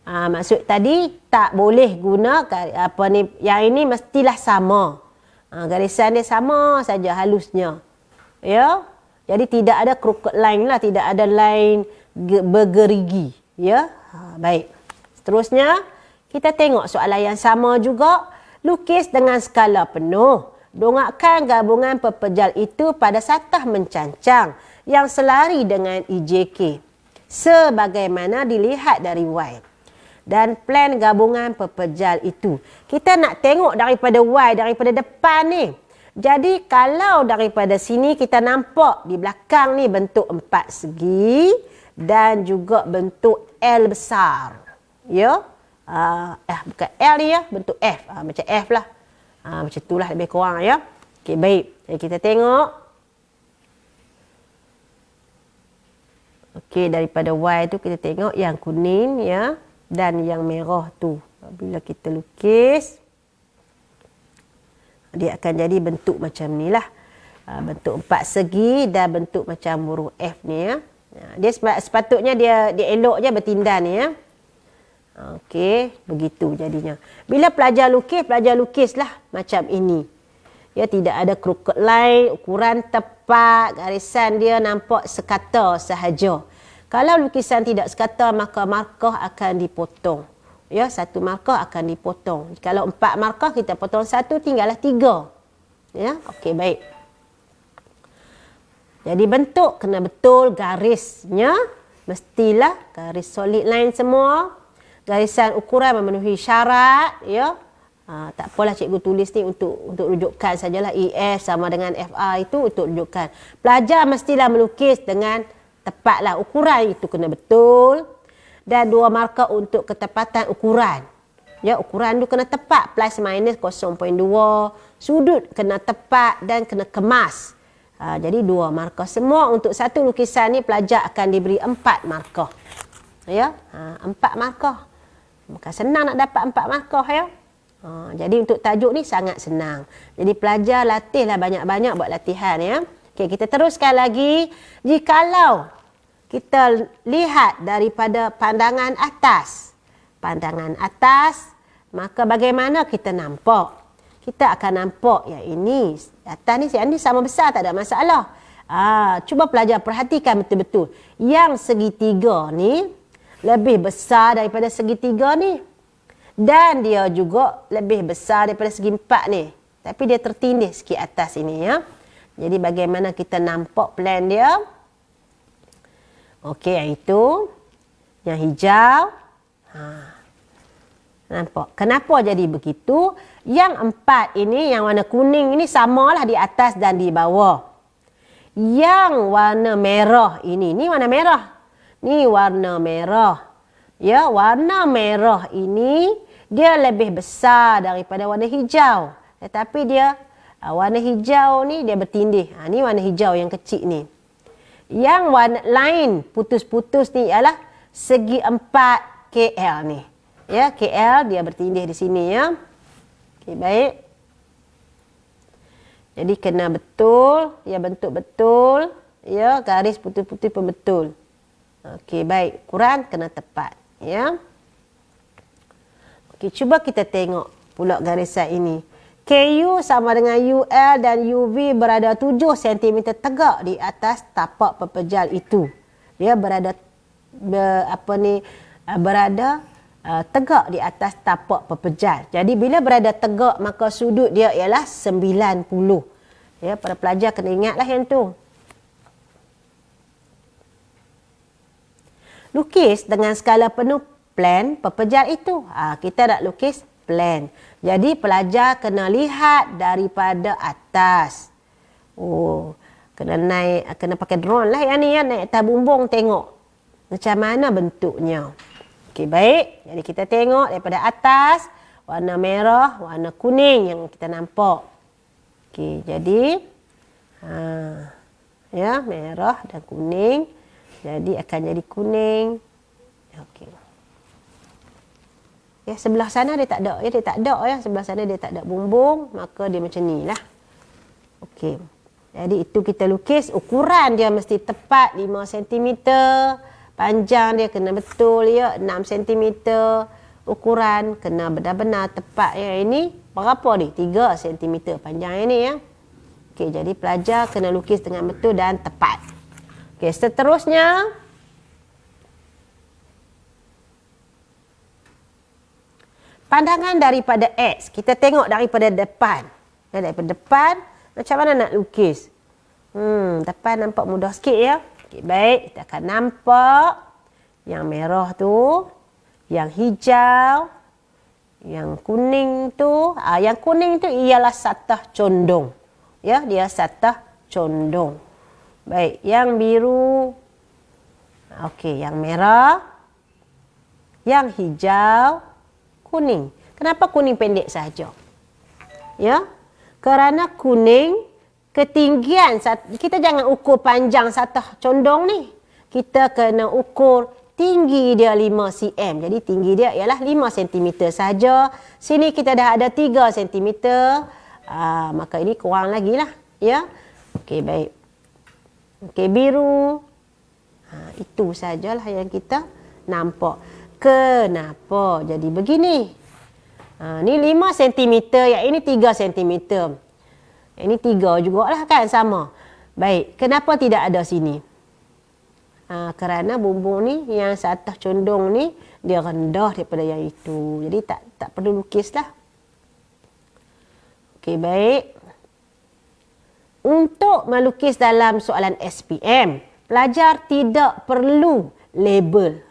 maksud tadi tak boleh guna apa ni, yang ini mestilah sama. Garisan dia sama saja halusnya. Ya. Jadi tidak ada crooked line lah, tidak ada line bergerigi. Ya. Baik. Seterusnya kita tengok soalan yang sama juga. Lukis dengan skala penuh. Dongakkan gabungan pepejal itu pada satah mencancang yang selari dengan IJK. Sebagaimana dilihat dari Y. Dan plan gabungan pepejal itu. Kita nak tengok daripada Y, daripada depan ni. Jadi kalau daripada sini kita nampak di belakang ni bentuk 4 segi dan juga bentuk L besar. Ya. Bukan L ni, ya, bentuk F. Macam F lah. Macam itulah lebih kurang, ya. Okey, baik. Jadi kita tengok. Okey, daripada Y tu kita tengok yang kuning, ya, dan yang merah tu. Bila kita lukis, dia akan jadi bentuk macam ni lah. Bentuk 4 segi dan bentuk macam huruf F ni, ya. Dia sepatutnya dia elok je bertindan ni, ya. Okey, begitu jadinya. Bila pelajar lukislah macam ini. Ya, tidak ada crooked line, ukuran tepat, garisan dia nampak sekata sahaja. Kalau lukisan tidak sekata, maka markah akan dipotong. Ya, 1 markah akan dipotong. Kalau 4 markah kita potong 1, tinggallah 3. Ya, okey, baik. Jadi bentuk kena betul, garisnya mestilah garis solid line semua. Garisan ukuran memenuhi syarat, ya. Tak apalah cikgu tulis ni untuk rujukan sajalah. EF sama dengan FR itu untuk rujukan. Pelajar mestilah melukis dengan tepatlah, ukuran itu kena betul. Dan 2 markah untuk ketepatan ukuran. Ya, ukuran itu kena tepat, plus minus 0.2. Sudut kena tepat dan kena kemas. Jadi 2 markah. Semua untuk satu lukisan ni pelajar akan diberi 4 markah. Ya, 4 markah. Bukan senang nak dapat 4 markah, ya. Jadi untuk tajuk ni sangat senang. Jadi pelajar latihlah banyak-banyak buat latihan, ya. Okey, kita teruskan lagi. Jikalau kita lihat daripada pandangan atas. Pandangan atas, maka bagaimana kita nampak? Kita akan nampak yang ini. Atas ni sama besar, tak ada masalah. Cuba pelajar perhatikan betul-betul. Yang segitiga ni lebih besar daripada segitiga ni. Dan dia juga lebih besar daripada segi 4 ni. Tapi dia tertindih sikit atas ini, ya. Jadi bagaimana kita nampak plan dia? Okey, yang itu. Yang hijau. Nampak? Kenapa jadi begitu? Yang 4 ini, yang warna kuning ini samalah di atas dan di bawah. Yang warna merah ini warna merah. Ni warna merah. Ya, warna merah ini dia lebih besar daripada warna hijau. Tetapi dia warna hijau ni dia bertindih. Ni warna hijau yang kecil ni. Yang warna lain putus-putus ni ialah segi 4 KL ni. Ya, KL dia bertindih di sini, ya. Okey, baik. Jadi kena betul, ya, bentuk betul, ya, garis putih-putih pun betul. Okey, baik. Ukuran kena tepat, ya. Okey, cuba kita tengok pula garisan ini. KU sama dengan UL dan UV berada 7 cm tegak di atas tapak pepejal itu. Dia berada tegak di atas tapak pepejal. Jadi bila berada tegak maka sudut dia ialah 90. Ya, para pelajar kena ingatlah yang tu. Lukis dengan skala penuh plan pepejal itu. Kita nak lukis plan. Jadi pelajar kena lihat daripada atas. Kena naik, kena pakai drone lah yang ni ya, naik atas bumbung tengok macam mana bentuknya. Okey, baik. Jadi kita tengok daripada atas, warna merah, warna kuning yang kita nampak. Okey, jadi ya, merah dan kuning. Jadi akan jadi kuning. Okey. Ya, sebelah sana dia tak ada. Ya, dia tak ada ya. Sebelah sana dia tak ada bumbung, maka dia macam ni lah. Okey. Jadi itu kita lukis, ukuran dia mesti tepat 5 cm. Panjang dia kena betul ya, 6 cm. Ukuran kena benar-benar tepat ya. Ini berapa ni? 3 cm panjang ini ya. Okey, jadi pelajar kena lukis dengan betul dan tepat. Okey, seterusnya pandangan daripada X. Kita tengok daripada depan. Ya, daripada depan, macam mana nak lukis? Depan nampak mudah sikit ya. Okay, baik, kita akan nampak yang merah tu, yang hijau, yang kuning tu. Yang kuning tu ialah satah condong. Ya, dia satah condong. Baik, yang biru. Okey, yang merah, yang hijau, kuning. Kenapa kuning pendek saja? Ya, kerana kuning ketinggian, kita jangan ukur panjang satah condong ni. Kita kena ukur tinggi dia 5 cm. Jadi tinggi dia ialah 5 cm saja. Sini kita dah ada 3 cm. Maka ini kurang lagi lah. Ya. Okey, baik. Okey, biru. Itu sajalah yang kita nampak. Kenapa jadi begini? Ni 5 cm, yang ini 3 cm. Ini 3 jugalah kan, sama. Baik, kenapa tidak ada sini? Kerana bumbung ni, yang satah condong ni, dia rendah daripada yang itu. Jadi tak perlu lukis lah. Okey, baik. Untuk melukis dalam soalan SPM, pelajar tidak perlu label.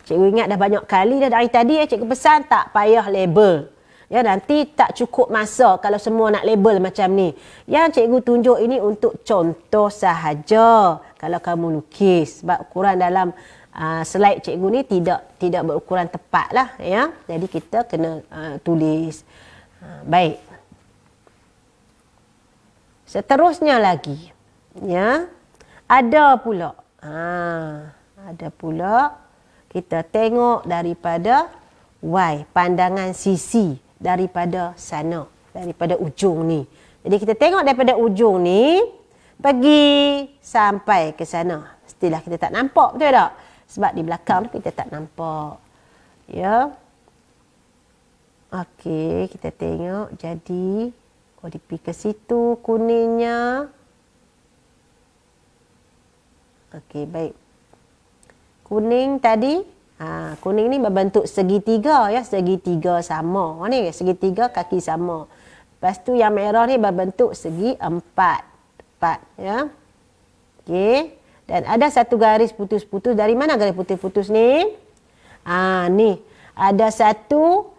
Cikgu ingat dah banyak kali dah dari tadi cikgu pesan tak payah label. Ya, nanti tak cukup masa kalau semua nak label macam ni. Yang cikgu tunjuk ini untuk contoh sahaja kalau kamu lukis. Sebab ukuran dalam slide cikgu ni tidak berukuran tepat lah. Ya. Jadi kita kena tulis. Baik. Seterusnya lagi. Ya. Ada pula. Ada pula kita tengok daripada Y, pandangan sisi daripada sana, daripada ujung ni. Jadi kita tengok daripada ujung ni pergi sampai ke sana. Mestilah kita tak nampak, betul tak? Sebab di belakang tu kita tak nampak. Ya. Okey, kita tengok jadi dia pergi ke situ kuningnya. Okey, baik. Kuning tadi, kuning ni berbentuk segitiga ya, segitiga sama. Ni segitiga kaki sama. Lepas tu yang merah ni berbentuk segi empat ya. Okey. Dan ada satu garis putus-putus. Dari mana garis putus-putus ni? Ni ada satu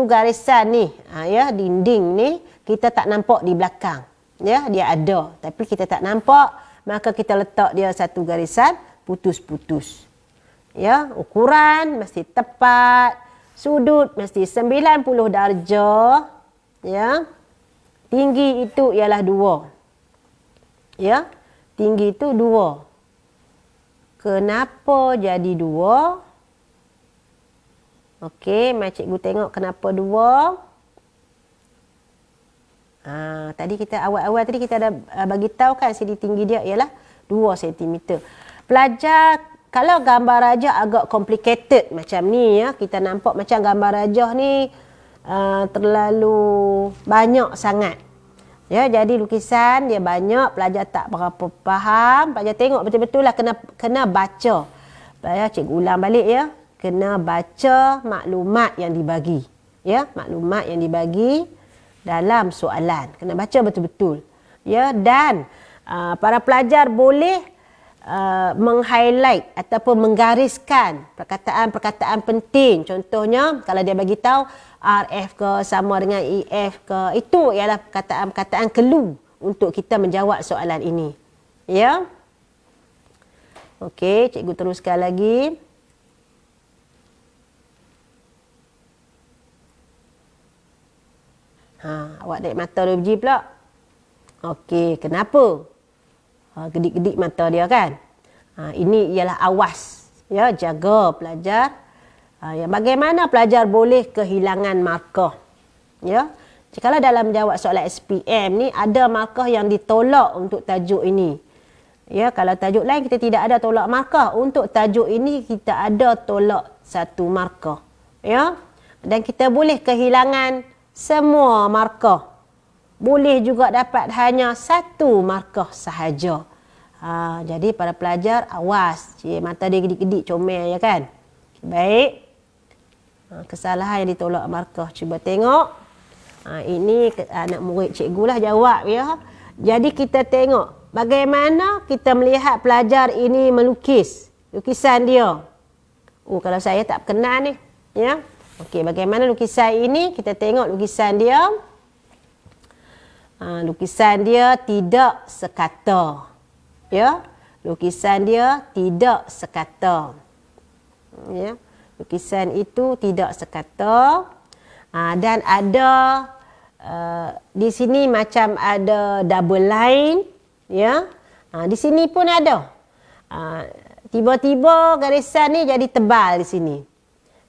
garisan ni, ya, dinding ni kita tak nampak di belakang. Ya, dia ada tapi kita tak nampak, maka kita letak dia satu garisan putus-putus. Ya, ukuran mesti tepat, sudut mesti 90 darjah, ya. Tinggi itu ialah 2. Ya, tinggi itu 2. Kenapa jadi 2? Okey, mari cikgu tengok kenapa 2. Tadi kita awal-awal tadi kita ada bagi tahu kan sini tinggi dia ialah 2 cm. Pelajar kalau gambar rajah agak complicated macam ni ya, kita nampak macam gambar rajah ni terlalu banyak sangat. Ya, jadi lukisan dia banyak, pelajar tak berapa faham. Pelajar tengok betul-betul lah, kena baca. Pelajar cikgu ulang balik ya. Kena baca maklumat yang dibagi. Ya, maklumat yang dibagi dalam soalan. Kena baca betul-betul. Ya, dan para pelajar boleh meng-highlight ataupun menggariskan perkataan-perkataan penting. Contohnya kalau dia bagi tahu RF ke sama dengan EF ke, itu ialah perkataan-perkataan clue untuk kita menjawab soalan ini. Ya. Okey, cikgu teruskan lagi. Awak naik mata 2 biji pula. Okey, kenapa? Gedik-gedik mata dia kan. Ini ialah awas. Ya, jaga pelajar. Yang bagaimana pelajar boleh kehilangan markah. Ya. Kalau dalam jawab soalan SPM ni ada markah yang ditolak untuk tajuk ini. Ya, kalau tajuk lain kita tidak ada tolak markah. Untuk tajuk ini kita ada tolak 1 markah. Ya. Dan kita boleh kehilangan semua markah. Boleh juga dapat hanya 1 markah sahaja. Jadi para pelajar awas. Mata dia gedik-gedik comel ya kan. Baik. Kesalahan yang ditolak markah. Cuba tengok. Ini anak murid cikgu lah jawab ya. Jadi kita tengok bagaimana kita melihat pelajar ini melukis. Lukisan dia. Kalau saya tak kenal ni. Ya. Okey, bagaimana lukisan ini? Kita tengok lukisan dia. Lukisan dia tidak sekata. Ya. Lukisan dia tidak sekata. Ya. Lukisan itu tidak sekata. Dan ada di sini macam ada double line. Ya. Di sini pun ada. Tiba-tiba garisan ni jadi tebal di sini.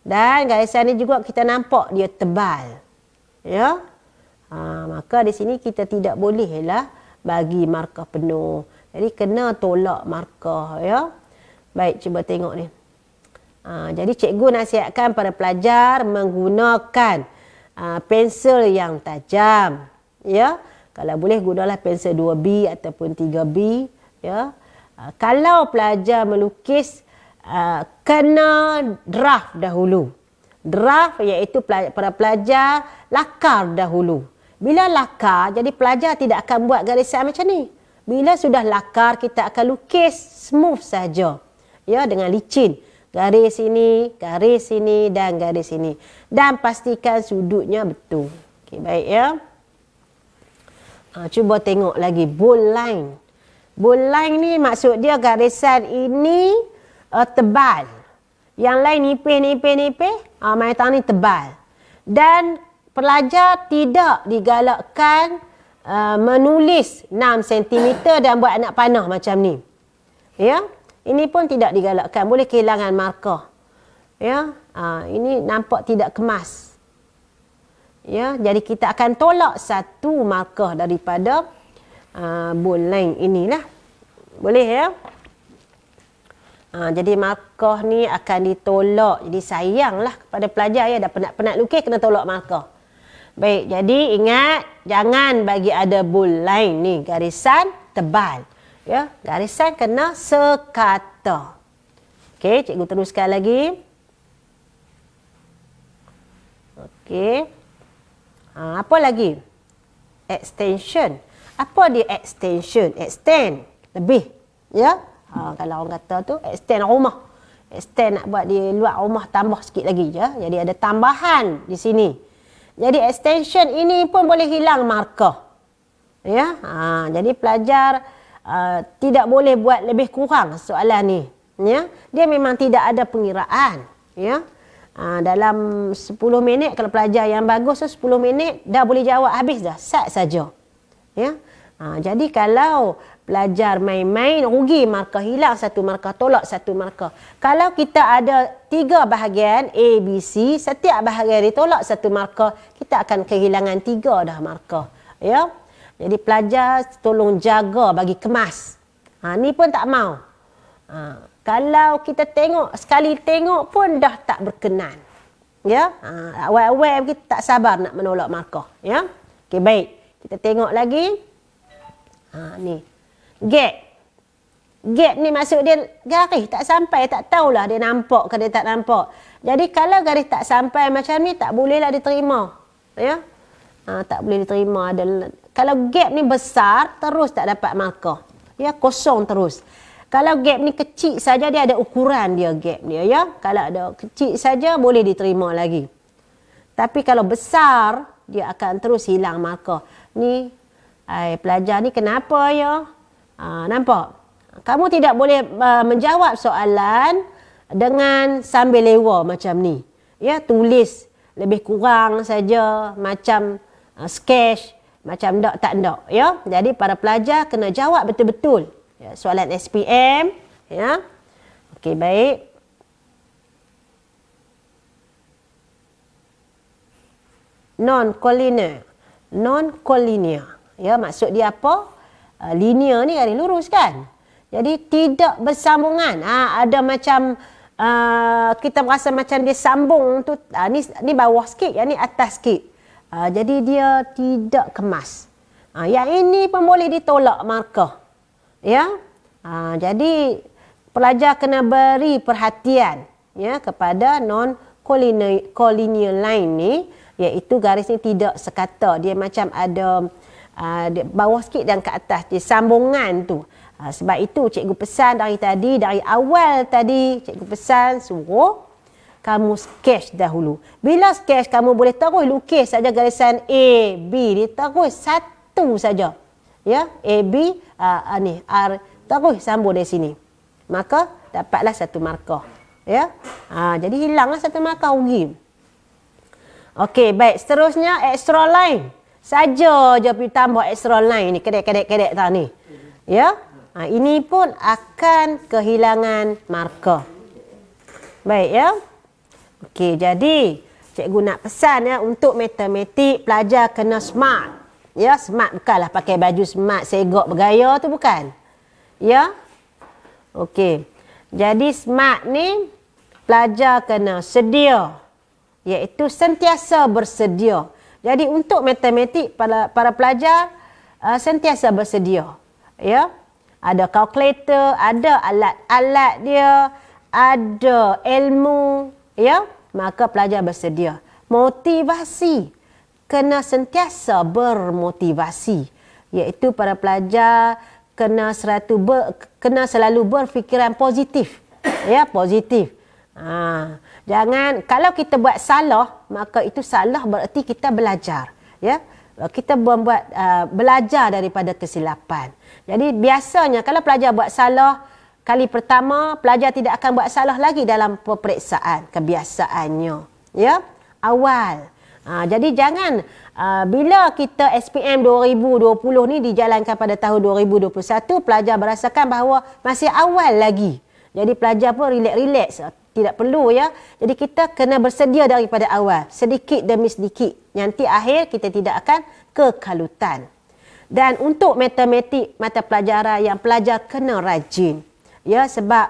Dan garisan ni juga kita nampak dia tebal. Ya. Maka di sini kita tidak bolehlah bagi markah penuh. Jadi kena tolak markah ya. Baik, cuba tengok ni. Jadi cikgu nasihatkan para pelajar menggunakan pensel yang tajam. Ya. Kalau boleh gunalah pensel 2B ataupun 3B ya. Kalau pelajar melukis kena draft dahulu. Draft iaitu para pelajar lakar dahulu. Bila lakar, jadi pelajar tidak akan buat garisan macam ni. Bila sudah lakar, kita akan lukis smooth saja. Ya, dengan licin. Garis sini dan garis sini. Dan pastikan sudutnya betul. Okey, baik ya. Cuba tengok lagi bold line. Bold line ni maksud dia garisan ini tebal. Yang lain nipis. Yang ni tebal. Dan pelajar tidak digalakkan menulis 6 cm dan buat anak panah macam ni. Ya. Ini pun tidak digalakkan, boleh kehilangan markah. Ya, ini nampak tidak kemas. Ya, jadi kita akan tolak 1 markah daripada bold line inilah. Boleh ya? Jadi markah ni akan ditolak. Jadi sayanglah kepada pelajar ya, dah penat-penat lukis kena tolak markah. Baik, jadi ingat jangan bagi ada bold line ni, garisan tebal. Ya, garisan kena sekata. Okey, cikgu teruskan lagi. Okey. Apa lagi? Extension. Apa dia extension? Extend, lebih. Ya. Kalau orang kata tu extend rumah. Extend nak buat di luar rumah tambah sikit lagi ya. Jadi ada tambahan di sini. Jadi extension ini pun boleh hilang markah. Ya. Jadi pelajar tidak boleh buat lebih kurang soalan ni. Ya. Dia memang tidak ada pengiraan. Ya. Dalam 10 minit kalau pelajar yang bagus 10 minit dah boleh jawab habis dah. Sat saja. Ya. Jadi kalau pelajar main-main rugi markah, hilang 1 markah, tolak 1 markah. Kalau kita ada 3 bahagian A, B, C, setiap bahagian ditolak 1 markah, kita akan kehilangan 3 dah markah. Ya. Jadi pelajar tolong jaga bagi kemas. Ni pun tak mau. Kalau kita tengok, sekali tengok pun dah tak berkenan. Ya, awal-awal kita tak sabar nak menolak markah. Ya, okey, baik. Kita tengok lagi. Ni. Gap. Gap ni maksud dia garis tak sampai, tak tahulah dia nampak ke dia tak nampak. Jadi kalau garis tak sampai macam ni, tak bolehlah diterima. Ya, tak boleh diterima. Kalau gap ni besar, terus tak dapat markah. Ya, kosong terus. Kalau gap ni kecil saja, dia ada ukuran dia gap dia, ya. Kalau ada kecil saja boleh diterima lagi. Tapi kalau besar, dia akan terus hilang markah. Ni pelajar ni kenapa ya? Nampak? Kamu tidak boleh menjawab soalan dengan sambil lewa macam ni. Ya, tulis lebih kurang saja macam sketch, macam dak tak dak, ya. Jadi para pelajar kena jawab betul-betul. Ya, soalan SPM, ya. Okey, baik. Non-collinear. Non-collinear. Ya, maksud dia apa? Linear ni garis lurus kan? Jadi tidak bersambungan. Ada macam kita merasa macam dia sambung tu. Ni bawah sikit, yang ni atas sikit. Jadi dia tidak kemas. Yang ini pun boleh ditolak markah. Ya, jadi pelajar kena beri perhatian ya kepada non-collinear line ni, iaitu garis ni tidak sekata, dia macam ada bawah sikit dan ke atas, dia sambungan tu. Sebab itu cikgu pesan dari awal tadi, cikgu pesan suruh kamu sketch dahulu. Bila sketch, kamu boleh terus lukis saja garisan A, B, dia terus satu saja. Ya, A, B, ni R, terus sambung dari sini. Maka dapatlah satu markah. Ya, jadi hilanglah satu markah rugi. Okey, baik. Seterusnya extra line. Saja je pergi tambah extra line ni, kedek-kedek tau ni. Ya, ini pun akan kehilangan markah. Baik ya. Okey, jadi cikgu nak pesan ya, untuk matematik pelajar kena smart. Ya, smart bukanlah pakai baju smart, segok bergaya tu bukan. Ya. Okey. Jadi smart ni pelajar kena sedia, iaitu sentiasa bersedia. Jadi untuk matematik para pelajar sentiasa bersedia. Ya. Ada kalkulator, ada alat-alat dia, ada ilmu, ya. Maka pelajar bersedia. Motivasi, kena sentiasa bermotivasi, iaitu para pelajar kena selalu berfikiran positif. Ya, positif. Jangan, kalau kita buat salah, maka itu salah bererti kita belajar. Ya, kita membuat belajar daripada kesilapan. Jadi biasanya kalau pelajar buat salah kali pertama, pelajar tidak akan buat salah lagi dalam peperiksaan, kebiasaannya. Ya, awal. Jadi jangan bila kita SPM 2020 ni dijalankan pada tahun 2021, pelajar merasakan bahawa masih awal lagi. Jadi pelajar pun relax, tidak perlu ya. Jadi kita kena bersedia daripada awal, sedikit demi sedikit. Nanti akhir kita tidak akan kekalutan. Dan untuk matematik, mata pelajaran yang pelajar kena rajin. Ya, sebab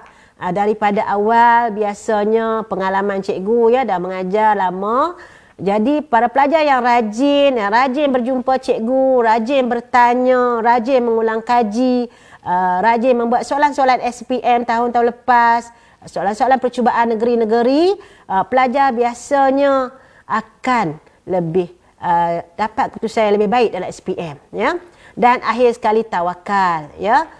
daripada awal biasanya pengalaman cikgu ya dah mengajar lama. Jadi para pelajar yang rajin berjumpa cikgu, rajin bertanya, rajin mengulang kaji, rajin membuat soalan-soalan SPM tahun-tahun lepas, soalan-soalan percubaan negeri-negeri, pelajar biasanya akan lebih dapat keputusan yang lebih baik dalam SPM, ya. Dan akhir sekali tawakal, ya.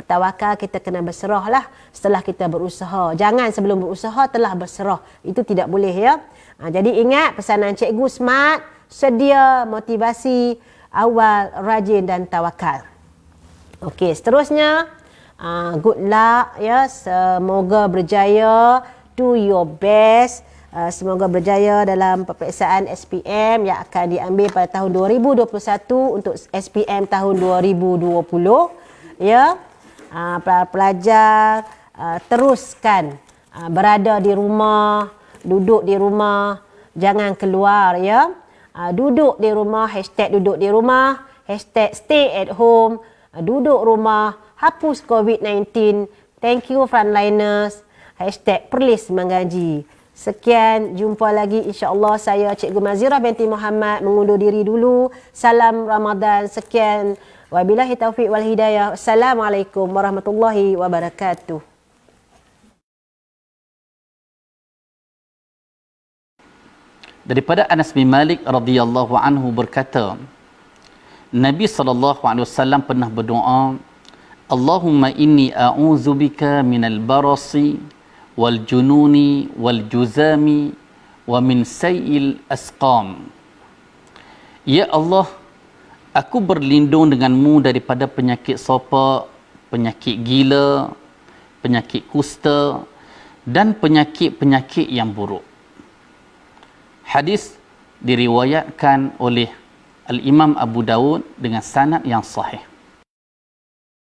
Tawakal, kita kena berserahlah setelah kita berusaha. Jangan sebelum berusaha telah berserah. Itu tidak boleh ya. Jadi ingat pesanan cikgu, smart, sedia, motivasi, awal, rajin dan tawakal. Okey, seterusnya good luck ya. Semoga berjaya. Do your best. Semoga berjaya dalam peperiksaan SPM yang akan diambil pada tahun 2021 untuk SPM tahun 2020. Ya. Para pelajar teruskan berada di rumah, duduk di rumah, jangan keluar ya. Duduk di rumah, hashtag duduk di rumah, hashtag stay at home, duduk rumah, hapus COVID-19, Thank you frontliners. #Perlis Mengaji. Sekian, jumpa lagi insya-Allah. Saya Cikgu Mazira binti Muhammad mengundur diri dulu. Salam Ramadan. Sekian. Wabillahi taufiq wal hidayah. Assalamualaikum warahmatullahi wabarakatuh. Daripada Anas bin Malik radhiyallahu anhu berkata, Nabi SAW pernah berdoa, Allahumma inni a'udzubika minal barasi wal jununi wal juzami wa min sayil asqam. Ya Allah, aku berlindung denganmu daripada penyakit sopak, penyakit gila, penyakit kusta dan penyakit-penyakit yang buruk. Hadis diriwayatkan oleh Al-Imam Abu Dawud dengan sanad yang sahih.